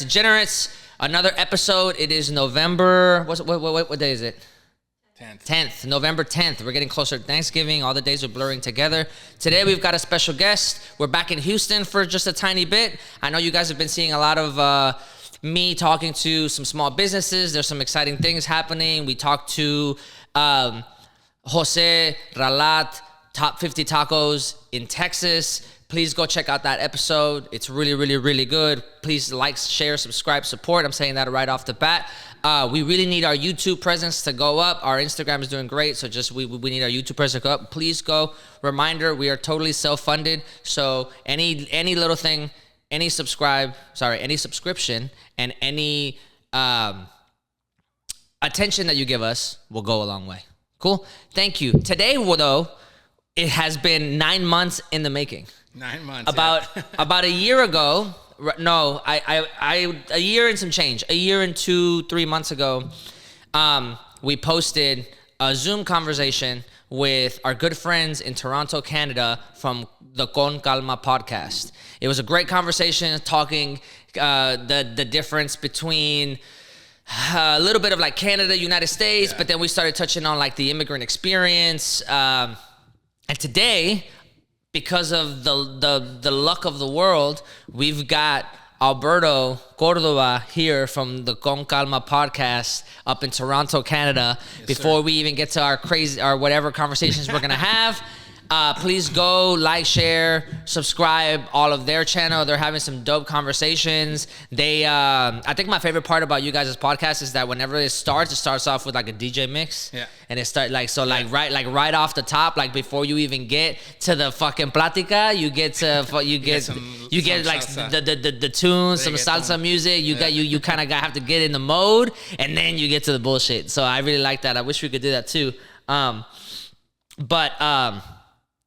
Degenerates. Another episode. It is November. What day is it? 10th. November 10th. We're getting closer to Thanksgiving. All the days are blurring together. Today we've got a special guest. We're back in Houston for just a tiny bit. I know you guys have been seeing a lot of me talking to some small businesses. There's some exciting things happening. We talked to Jose Ralat, Top 50 Tacos in Texas. Please go check out that episode. It's really, really, really good. Please like, share, subscribe, support. I'm saying that right off the bat. We really need our YouTube presence to go up. Our Instagram is doing great, so just we need our YouTube presence to go up. Please go. Reminder, we are totally self-funded, so any little thing, any subscription, and any attention that you give us will go a long way. Cool? Thank you. Today, though, it has been 9 months in the making. 9 months. About a year ago. No, a year and some change. A year and 2-3 months ago, we posted a Zoom conversation with our good friends in Toronto, Canada, from the Con Calma podcast. It was a great conversation, talking the difference between a little bit of like Canada, United States, but then we started touching on like the immigrant experience. And today, because of the luck of the world, we've got Alberto Cordova here from the Con Calma podcast up in Toronto, Canada. Yes, before we even get to our whatever conversations we're gonna have, please go like, share, subscribe all of their channel. They're having some dope conversations. I think my favorite part about you guys' podcast is that whenever it starts off with like a DJ mix. Yeah. And it start right off the top, like before you even get to the fucking plática, you get like the tunes, some salsa music. You kind of have to get in the mode, and then you get to the bullshit. So I really like that. I wish we could do that too.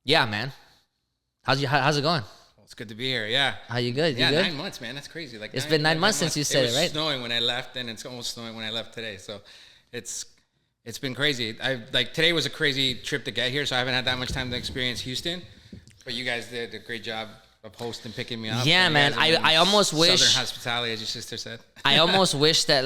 Yeah, man. How's it going? Well, it's good to be here. Yeah. How you good? Yeah, good? 9 months, man. That's crazy. Like it's been 9 months since you said it, right? It was snowing when I left, and it's almost snowing when I left today. So it's been crazy. Today was a crazy trip to get here, so I haven't had that much time to experience Houston. But you guys did a great job of hosting, picking me up. Yeah, man. I almost wish Southern hospitality, as your sister said. I almost wish that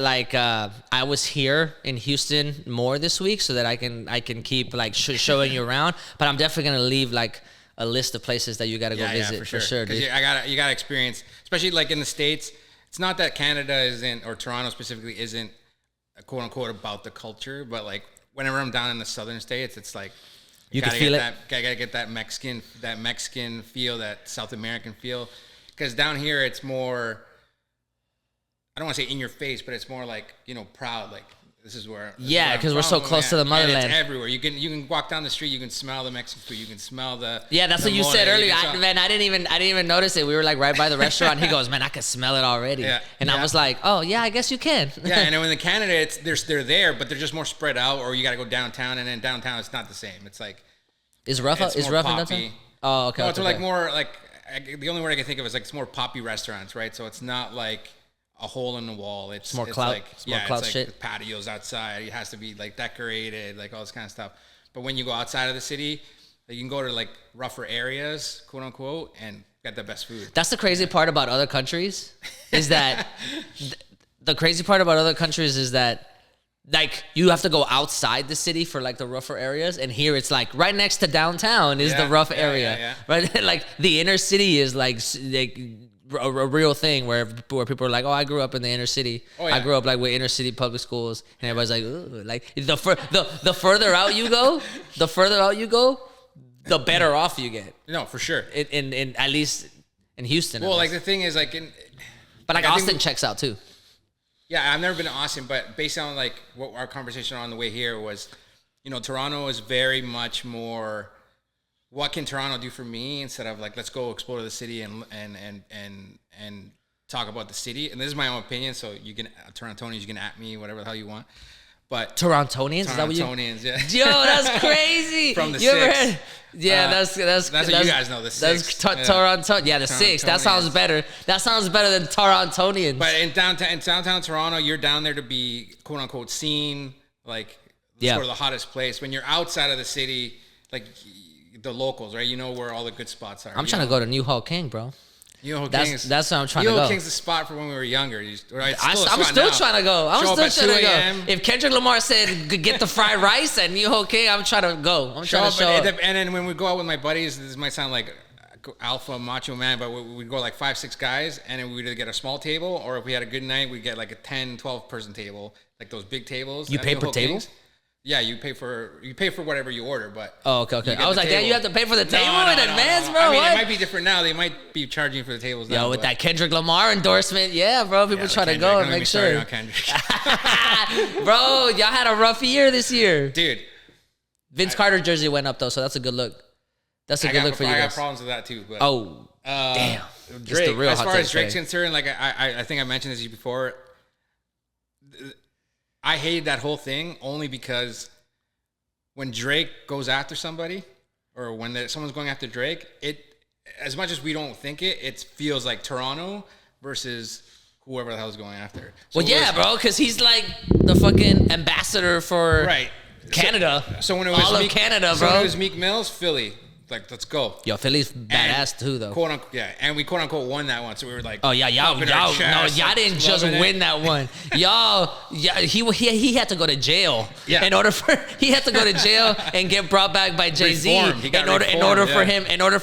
I was here in Houston more this week, so that I can keep like showing you around. But I'm definitely gonna leave like a list of places that you gotta go visit for sure. Because you gotta experience, especially like in the States. It's not that Canada isn't, or Toronto specifically isn't, quote unquote, about the culture, but like whenever I'm down in the southern states, it's like you can feel it. Gotta get that Mexican feel, that South American feel. Because down here, it's more, I don't want to say in your face, but it's more like, proud. Like, this is where. Yeah, because we're so close to the motherland. And it's everywhere. You can walk down the street, you can smell the Mexican food, you can smell the. Yeah, that's what you said earlier. I didn't even notice it. We were like right by the restaurant. He goes, man, I can smell it already. Yeah. And I was like, oh yeah, I guess you can. Yeah, and then in Canada, they're there, but they're just more spread out. Or you got to go downtown, and then downtown it's not the same. It's like. Is rough in downtown? Oh, okay. No, it's like more like the only word I can think of is like it's more poppy restaurants, right? So it's not like a hole in the wall. It's more clout. It's more clout shit. Like patios outside. It has to be like decorated, like all this kind of stuff. But when you go outside of the city, you can go to like rougher areas, quote unquote, and get the best food. That's the crazy part about other countries, is that the crazy part about other countries is that like you have to go outside the city for like the rougher areas, and here it's like right next to downtown is the rough area, right? Like the inner city is like a real thing where people are like, oh, I grew up in the inner city. Oh, yeah. I grew up like with inner city public schools, and everybody's like, ooh. Like the further out you go, the better off you get. No, for sure. In at least in Houston. Well, like the thing is like but like Austin checks out too. Yeah, I've never been to Austin, but based on like what our conversation on the way here was, Toronto is very much more, what can Toronto do for me, instead of like, let's go explore the city and talk about the city. And this is my own opinion, so you can, Torontonians, you can at me, whatever the hell you want. But Torontonians? Is that what you? Torontonians, yeah. Yo, that's crazy. From the six. Yeah, that's what you guys know. The six. That's Toronto. Yeah, the six. That sounds better. That sounds better than Torontonians. But in downtown Toronto, you're down there to be quote unquote seen, like sort of the hottest place. When you're outside of the city, like the locals, right? You know where all the good spots are. I'm trying to go to New Hall King, bro. That's what I'm trying to go. King's the spot for when we were younger. I'm still trying to go. If Kendrick Lamar said get the fried rice and New King, I'm trying to go. I'm trying to show up. And then when we go out with my buddies, this might sound like alpha macho man, but we'd go like 5-6 guys, and then we'd either get a small table, or if we had a good night, we'd get like a 10-12 person table, like those big tables. You pay per table? Yeah, you pay for whatever you order, but okay. I was like, damn, you have to pay for the table in advance, bro. I mean, it might be different now. They might be charging for the tables now. Yo, with that Kendrick Lamar endorsement, yeah, bro. People try to go and make sure. Bro, y'all had a rough year this year, dude. Vince Carter jersey went up though, so that's a good look. That's a good look for you guys. I got problems with that too. But, damn. Drake, as far as Drake's concerned, like I think I mentioned this before, I hated that whole thing only because when Drake goes after somebody, or when someone's going after Drake, as much as we don't think it feels like Toronto versus whoever the hell's going after. So bro, because he's like the fucking ambassador for Canada. So when it was all of Canada, bro. So when it was Meek Mill's, Philly. Like, let's go. Yo, Philly's badass too, though. Quote unquote, yeah. And we quote unquote won that one, so we were like, oh yeah, y'all didn't just win that one. He had to go to jail. Yeah. In order for and get brought back by Jay-Z. In order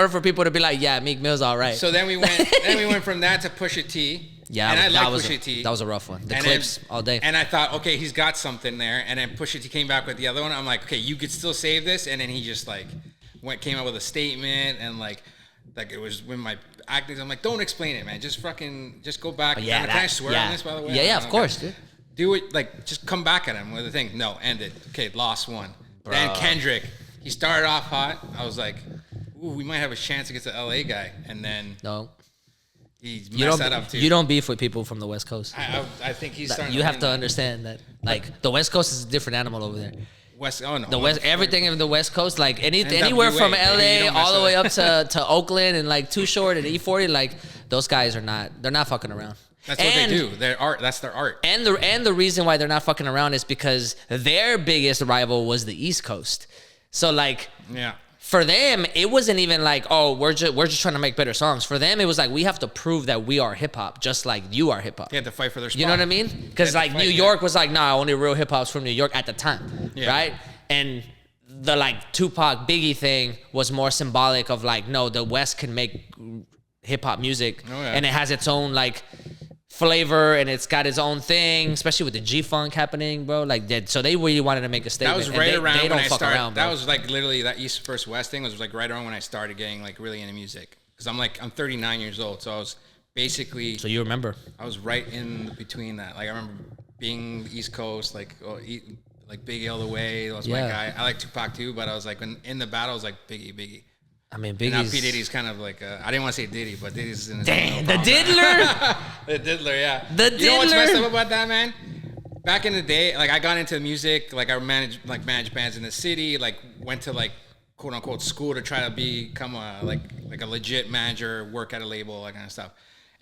for people to be like, yeah, Meek Mill's all right. So then we went from that to Pusha T. Yeah, and I like Pusha T. That was a rough one. The clips all day. And I thought, okay, he's got something there. And then Pusha T came back with the other one. I'm like, okay, you could still save this. And then he just like came out with a statement, and like it was when my acting. I'm like, don't explain it, man. Just go back. Yeah, can I swear on this, by the way? Yeah, of course, dude. Do it, like, just come back at him with the thing. No, end it. Okay, lost one. Bro. Then Kendrick, he started off hot. I was like, ooh, we might have a chance against the LA guy. And then he messed that up too. You don't beef with people from the West Coast. I think he's starting. You have to understand that, like, the West Coast is a different animal over there. Everything in the West Coast, like anywhere from LA all the way up to Oakland and like Too Short and E40, like those guys they're not fucking around. That's what they do. Their art. That's their art. And the reason why they're not fucking around is because their biggest rival was the East Coast. So like, for them, it wasn't even like, oh, we're just trying to make better songs. For them, it was like, we have to prove that we are hip hop, just like you are hip hop. They had to fight for their spot. You know what I mean? Because like New York was like, nah, only real hip hop's from New York at the time, right? And the like Tupac Biggie thing was more symbolic of like, no, the West can make hip hop music, and it has its own like flavor, and it's got its own thing, especially with the G-Funk happening, bro. Like, so they really wanted to make a statement. That was right around when I started. That was like literally that East versus West thing was like right around when I started getting like really into music. Because I'm 39 years old, so I was basically. So you remember? I was right in between that. Like I remember being East Coast, like Biggie all the way. That was my guy. I like Tupac too, but I was like in the battle, I was like Biggie. I mean, Biggie's... Now P. Diddy's kind of like, I didn't want to say Diddy, but Diddy's in his Damn, the diddler? The diddler, yeah. The diddler? You know what's messed up about that, man? Back in the day, like, I got into music, like, I managed bands in the city, like, went to, like, quote-unquote school to try to become a legit manager, work at a label, that kind of stuff.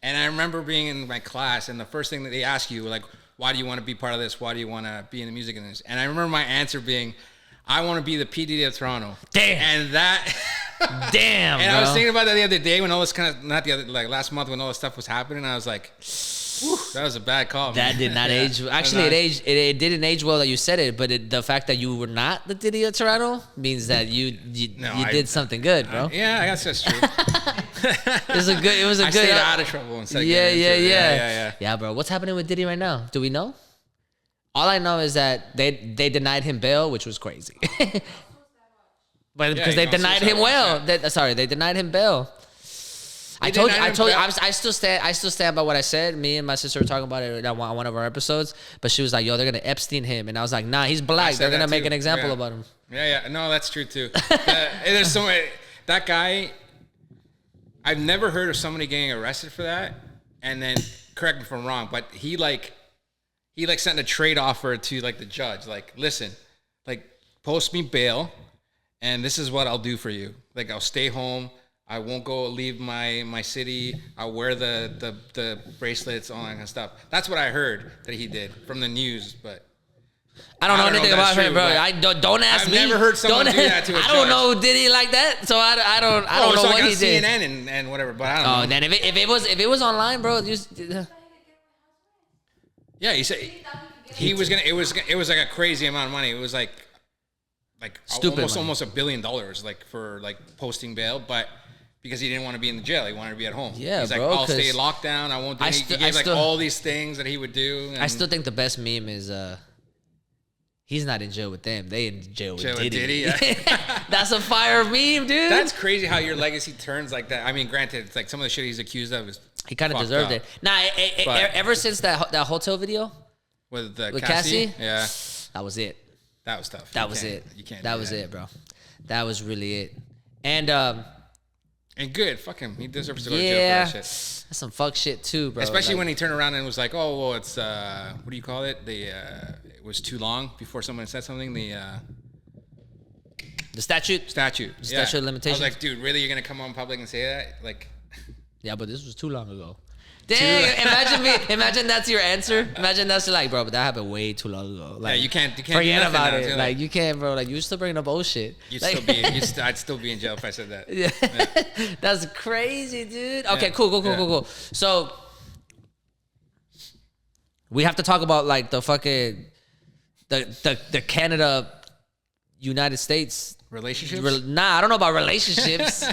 And I remember being in my class, and the first thing that they ask you, like, why do you want to be part of this? Why do you want to be in the music industry? And I remember my answer being, I want to be the P. Diddy of Toronto. Damn. And that... Damn, and bro. I was thinking about that the other day when all this last month when all this stuff was happening. I was like, that was a bad call. That did not age. Actually, it didn't age well that you said it, but the fact that you were not the Diddy of Toronto means that you did something good, bro. Yeah, I guess that's true. It was a good. I stayed out of trouble instead. Yeah, bro. What's happening with Diddy right now? Do we know? All I know is that they denied him bail, which was crazy. But because they denied him they denied him bail. I still stand by what I said. Me and my sister were talking about it on one of our episodes. But she was like, "Yo, they're gonna Epstein him," and I was like, "Nah, he's black. They're gonna make an example about him." Yeah. No, that's true too. There's so many, that guy. I've never heard of somebody getting arrested for that. And then, correct me if I'm wrong, but he sent a trade offer to like the judge. Like, listen, like post me bail. And this is what I'll do for you. Like, I'll stay home. I won't leave my city. I'll wear the bracelets, all that kind of stuff. That's what I heard that he did from the news. But I don't know anything about true, her, bro. I don't ask I've me. I've never heard someone do that to a judge. I don't know Diddy like that, so I don't know so what I he did. CNN and whatever, but I don't know. Oh, then if it was online, bro, yeah, he said he was gonna. It was like a crazy amount of money. It was like stupid almost $1 billion, like for like posting bail, but because he didn't want to be in the jail, he wanted to be at home. Yeah, he's like, bro, I'll stay locked down. I won't do anything. He gave like all these things that he would do. And I still think the best meme is he's not in jail with them. They in jail with Diddy. Yeah. That's a fire meme, dude. That's crazy how your legacy turns like that. I mean, granted, it's like some of the shit he's accused of is he kind of deserved it. Nah, ever since that hotel video with Cassie, yeah, that was it. That was tough. That was it. You can't. That was it, bro. That was really it. And good. Fuck him. He deserves to go to jail for that shit. That's some fuck shit too, bro. Especially when he turned around and was like, "Oh, well, it's what do you call it? It was too long before someone said something." The statute. Statute of limitations. I was like, dude, really? You're gonna come on public and say that? Like, yeah, but this was too long ago. Dang, imagine that's your answer. Imagine that's like, bro, but that happened way too long ago. Like, yeah, you can't forget about it. Like, you can't, bro. Like, you still bringing up old shit. I'd still be in jail if I said that. Yeah. That's crazy, dude. Okay, cool. So we have to talk about like the fucking the Canada United States relationships. I don't know about relationships,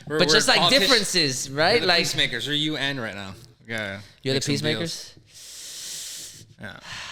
but just like differences, right? We're the like peacemakers. Are you and right now? Yeah, you're the peacemakers. Yeah.